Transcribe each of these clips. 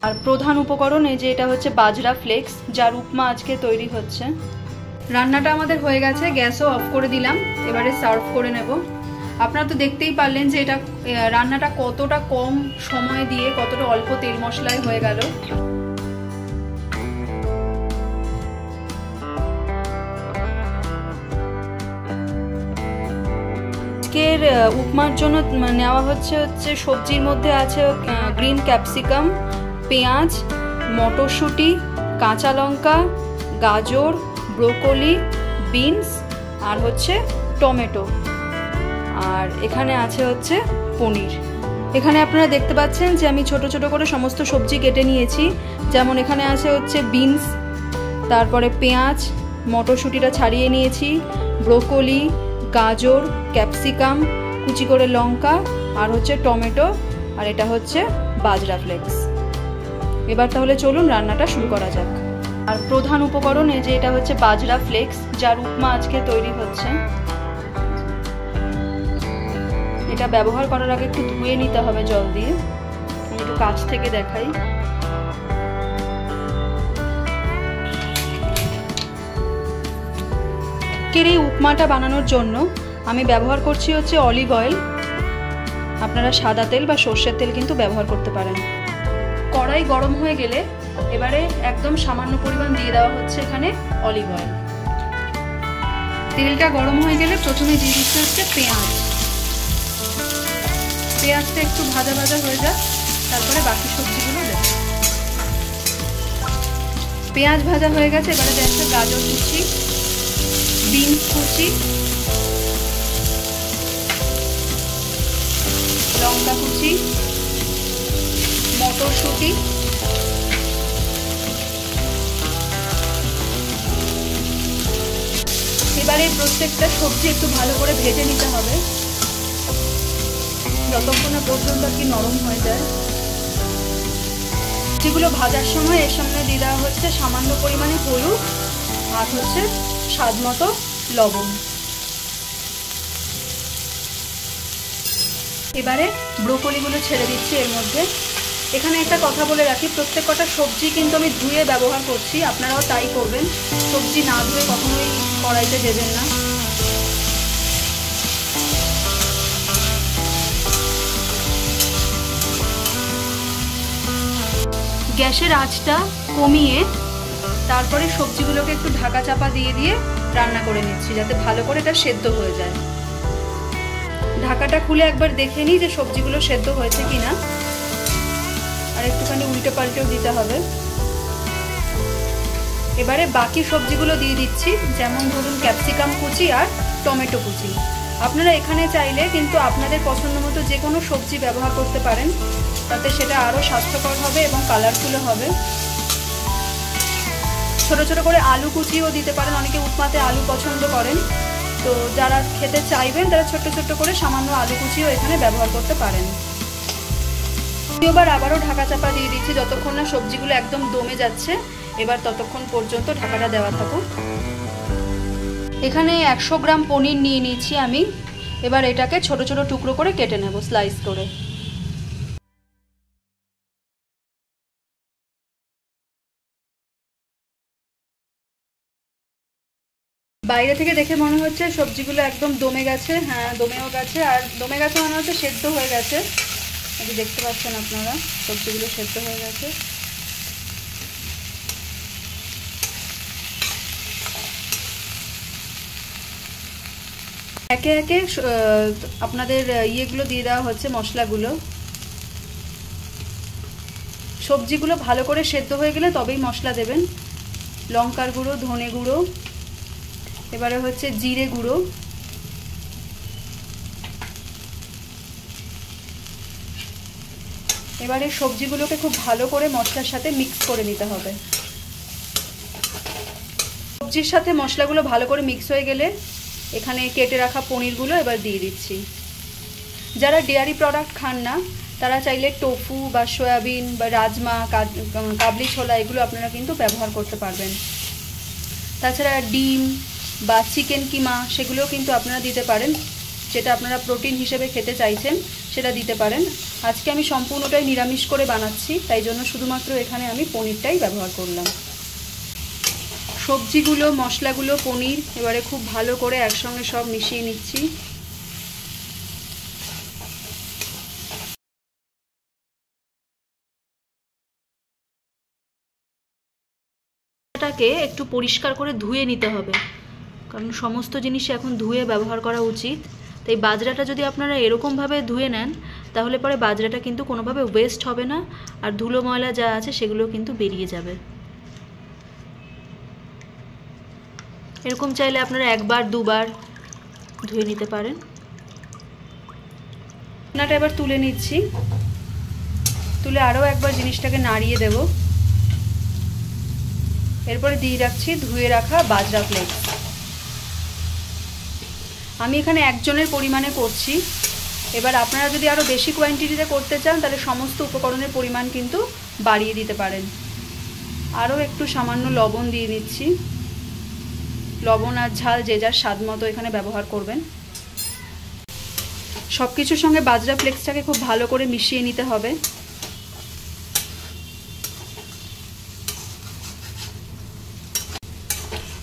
আর প্রধান উপকরণ এই যে এটা হচ্ছে বাজরা ফ্লেক্স, যার উপমা আজকে তৈরি হচ্ছে। রান্নাটা আমাদের হয়ে গেছে, গ্যাসও অফ করে দিলাম। এবারে সার্ভ করে নেব। আপনারা তো দেখতেই পারলেন যে এটা রান্নাটা কতটা কম সময় দিয়ে কতটা অল্প তেল মশলায় হয়ে গেল। আজকের উপমার জন্য নেওয়া হচ্ছে সবজির মধ্যে আছে গ্রিন ক্যাপসিকাম, পেঁয়াজ, মটরশুঁটি, কাঁচা লঙ্কা, গাজর, ব্রোকলি, বিনস আর হচ্ছে টমেটো। আর এখানে আছে হচ্ছে পনির। এখানে আপনারা দেখতে পাচ্ছেন যে আমি ছোট ছোট করে সমস্ত সবজি কেটে নিয়েছি। যেমন এখানে আছে হচ্ছে বিনস, তারপরে পেঁয়াজ, মটরশুঁটিটা ছাড়িয়ে নিয়েছি, ব্রোকলি, গাজর, ক্যাপসিকাম, কুচি করে লঙ্কা আর হচ্ছে টমেটো, আর এটা হচ্ছে বাজরা ফ্লেক্স। এবার তাহলে চলুন রান্নাটা শুরু করা যাক। আর প্রধান উপকরণ এই যে এটা হচ্ছে বাজরা ফ্লেক্স, যার উপমা আজকে তৈরি হচ্ছে। এটা ব্যবহার করার আগে একটু ধুয়ে নিতে হবে জল দিয়ে। আমি একটু কাছ থেকে দেখাই। এই উপমাটা বানানোর জন্য আমি ব্যবহার করছি হচ্ছে অলিভ অয়েল। আপনারা সাদা তেল বা সর্ষের তেল কিন্তু ব্যবহার করতে পারেন। কড়াই গরম হয়ে গেলে এবারে একদম সামান্য পরিমাণ দিয়ে দেওয়া হচ্ছে এখানে অলিভ অয়েল। তেলটা গরম হয়ে গেলে প্রথমে দিয়ে দিচ্ছে হচ্ছে পেঁয়াজ। পেঁয়াজটা একটু ভাজা ভাজা হয়ে যায়, তারপরে বাকি সবজিগুলো দেব। পেঁয়াজ ভাজা হয়ে গেছে, এবারে দেখছে গাজর কুচি, বিনস কুচি, লঙ্কা কুচি, মটরশুঁটি, এবারে প্রত্যেকটা সবজি একটু ভালো করে ভেজে নিতে হবে যতক্ষণ না পর্যন্ত আর কি নরম হয়ে যায়। যেগুলো ভাজার সময় এর সামনে দিয়ে দেওয়া হচ্ছে সামান্য পরিমাণে হলুদ আর হচ্ছে স্বাদ মতো লবণ। এবারে ব্রোকলিগুলো ছেড়ে দিচ্ছি এর মধ্যে। এখানে একটা কথা বলে রাখি, প্রত্যেক কটা সবজি কিন্তু আমি ধুয়ে ব্যবহার করছি, আপনারাও তাই করবেন। সবজি না ধুয়ে কখনোই কড়াইতে দেবেন না। গ্যাসের আঁচটা কমিয়ে তারপরে সবজিগুলোকে একটু ঢাকা চাপা দিয়ে দিয়ে রান্না করে নিচ্ছি, যাতে ভালো করে এটা সেদ্ধ হয়ে যায়। ঢাকাটা খুলে একবার দেখে নিই যে সবজিগুলো সেদ্ধ হয়েছে কিনা, আর একটুখানি উল্টে পাল্টেও দিতে হবে। এবারে বাকি সবজিগুলো দিয়ে দিচ্ছি, যেমন ধরুন ক্যাপসিকাম কুচি আর টমেটো কুচি। আপনারা এখানে চাইলে কিন্তু আপনাদের পছন্দ মতো যে কোনো সবজি ব্যবহার করতে পারেন, তাতে সেটা আরও স্বাস্থ্যকর হবে এবং কালারফুলও হবে। ছোট ছোট করে আলু কুচিও দিতে পারেন, অনেকে উপমাতে আলু পছন্দ করেন, তো যারা খেতে চাইবেন তারা ছোট্ট ছোট্ট করে সামান্য আলু কুচিও এখানে ব্যবহার করতে পারেন। এবার আবারও ঢাকা চাপা দিয়ে দিচ্ছি যতক্ষণ না সবজিগুলো একদম দমে যাচ্ছে। এবার ততক্ষণ পর্যন্ত ঢাকাটা দেওয়া থাকুক। এখানে 100 গ্রাম পনির নিয়ে নিচ্ছি আমি। এবার এটাকে ছোট ছোট টুকরো করে কেটে নেব, স্লাইস করে। বাইরে থেকে দেখে মনে হচ্ছে সবজিগুলো একদম দমে গেছে। হ্যাঁ, দমেও গেছে, আর দমে গেছে মনে হচ্ছে সেদ্ধ হয়ে গেছে। এই দেখতে পাচ্ছেন আপনারা, সবজিগুলো সেদ্ধ হয়ে গেছে। একে একে আপনাদের ইয়েগুলো দিয়ে দেওয়া হচ্ছে, মশলাগুলো। সবজিগুলো ভালো করে সেদ্ধ হয়ে গেলে তবেই মশলা দেবেন। লঙ্কার গুঁড়ো, ধনে গুঁড়ো, এবারে হচ্ছে জিরে গুঁড়ো, এবারে সবজিগুলোকে খুব ভালো করে মশলার সাথে মিক্স করে নিতে হবে। সবজির সাথে মশলাগুলো ভালো করে মিক্স হয়ে গেলে এখানে কেটে রাখা পনিরগুলো এবার দিয়ে দিচ্ছি। যারা ডেয়ারি প্রোডাক্ট খান না তারা চাইলে টোফু বা সয়াবিন বা রাজমা, কাবলি ছোলা এগুলো আপনারা কিন্তু ব্যবহার করতে পারবেন। তাছাড়া ডিম বা চিকেন কিমা সেগুলোও কিন্তু আপনারা দিতে পারেন, যেটা আপনারা প্রোটিন হিসেবে খেতে চাইছেন সেটা দিতে পারেন। আজকে আমি সম্পূর্ণটাই নিরামিষ করে বানাচ্ছি, তাই জন্য শুধুমাত্র এখানে আমি পনিরটাই ব্যবহার করলাম। সবজিগুলো, মশলাগুলো, পনির এবারে খুব ভালো করে একসঙ্গে সব মিশিয়ে নিচ্ছি। এটাকে একটু পরিষ্কার করে ধুয়ে নিতে হবে, কারণ সমস্ত জিনিস এখন ধুয়ে ব্যবহার করা উচিত। তাই বাজরাটা যদি আপনারা এরকমভাবে ধুয়ে নেন তাহলে পরে বাজরাটা কিন্তু কোনোভাবে ওয়েস্ট হবে না, আর ধুলো ময়লা যা আছে সেগুলো কিন্তু বেরিয়ে যাবে। এরকম চাইলে আপনারা একবার দুবার ধুয়ে নিতে পারেন। রান্নাটা এবার তুলে নিচ্ছি, তুলে আরও একবার জিনিসটাকে নাড়িয়ে দেব। এরপরে দিয়ে রাখছি ধুয়ে রাখা বাজরা ফ্লেক্স। আমি এখানে একজনের পরিমাণে করছি। এবার আপনারা যদি আরও বেশি কোয়ান্টিটিতে করতে চান তাহলে সমস্ত উপকরণের পরিমাণ কিন্তু বাড়িয়ে দিতে পারেন। আরও একটু সামান্য লবণ দিয়ে নিচ্ছি। লবণ আর ঝাল যে যার স্বাদ মতো এখানে ব্যবহার করবেন। সব কিছুর সঙ্গে বাজরা ফ্লেক্সটাকে খুব ভালো করে মিশিয়ে নিতে হবে।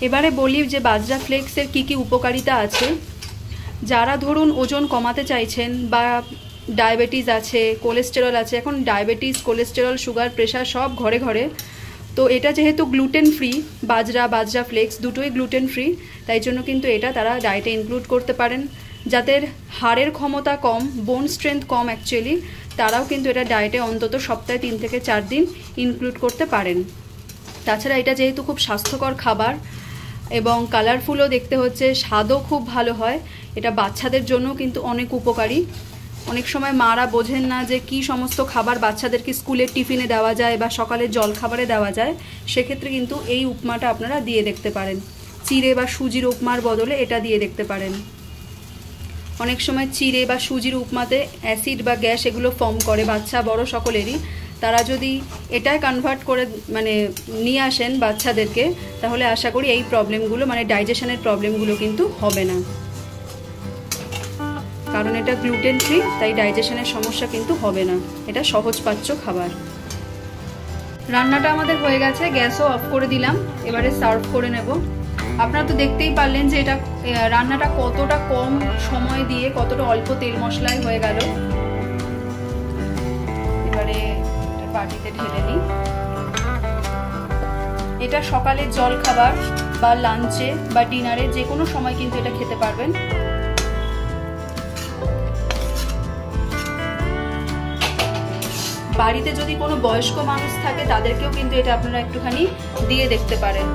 এবারে বলি যে বাজরা ফ্লেক্সের কী কী উপকারিতা আছে। যারা ধরুন ওজন কমাতে চাইছেন বা ডায়াবেটিস আছে, কোলেস্টেরল আছে, এখন ডায়াবেটিস, কোলেস্টেরল, সুগার, প্রেশার সব ঘরে ঘরে, তো এটা যেহেতু গ্লুটেন ফ্রি, বাজরা ফ্লেক্স দুটোই গ্লুটেন ফ্রি, তাই জন্য কিন্তু এটা তারা ডায়েটে ইনক্লুড করতে পারেন। যাদের হাড়ের ক্ষমতা কম, বোন স্ট্রেংথ কম অ্যাকচুয়ালি, তারাও কিন্তু এটা ডায়েটে অন্তত সপ্তাহে 3 থেকে 4 দিন ইনক্লুড করতে পারেন। তাছাড়া এটা যেহেতু খুব স্বাস্থ্যকর খাবার এবং কালারফুলও দেখতে হচ্ছে, স্বাদও খুব ভালো হয়, এটা বাচ্চাদের জন্য কিন্তু অনেক উপকারী। অনেক সময় মারা বোঝেন না যে কি সমস্ত খাবার বাচ্চাদেরকে স্কুলের টিফিনে দেওয়া যায় বা সকালের জলখাবারে দেওয়া যায়, সেক্ষেত্রে কিন্তু এই উপমাটা আপনারা দিয়ে দেখতে পারেন। চিড়ে বা সুজির উপমার বদলে এটা দিয়ে দেখতে পারেন। অনেক সময় চিড়ে বা সুজির উপমাতে অ্যাসিড বা গ্যাস এগুলো ফর্ম করে বাচ্চা বড় সকলেরই, তারা যদি এটাই কনভার্ট করে মানে নিয়ে আসেন বাচ্চাদেরকে, তাহলে আশা করি এই প্রবলেমগুলো মানে ডাইজেশনের প্রবলেমগুলো কিন্তু হবে না, কারণ এটা গ্লুটেন ফ্রি, তাই ডাইজেশনের সমস্যা কিন্তু হবে না। এটা সহজপাচ্য খাবার। রান্নাটা আমাদের হয়ে গেছে, গ্যাসও অফ করে দিলাম। এবারে সার্ভ করে নেব। আপনারা তো দেখতেই পারলেন যে এটা রান্নাটা কতটা কম সময় দিয়ে কতটা অল্প তেল মশলায় হয়ে গেল। এবারে বাটিতে ঢেলে নিই। এটা সকালের জল খাবার বা লাঞ্চে বা ডিনারে যে কোনো সময় কিন্তু এটা খেতে পারবেন। বাড়িতে যদি কোনো বয়স্ক মানুষ থাকে তাদেরকেও কিন্তু এটা আপনারা একটুখানি দিয়ে দেখতে পারেন।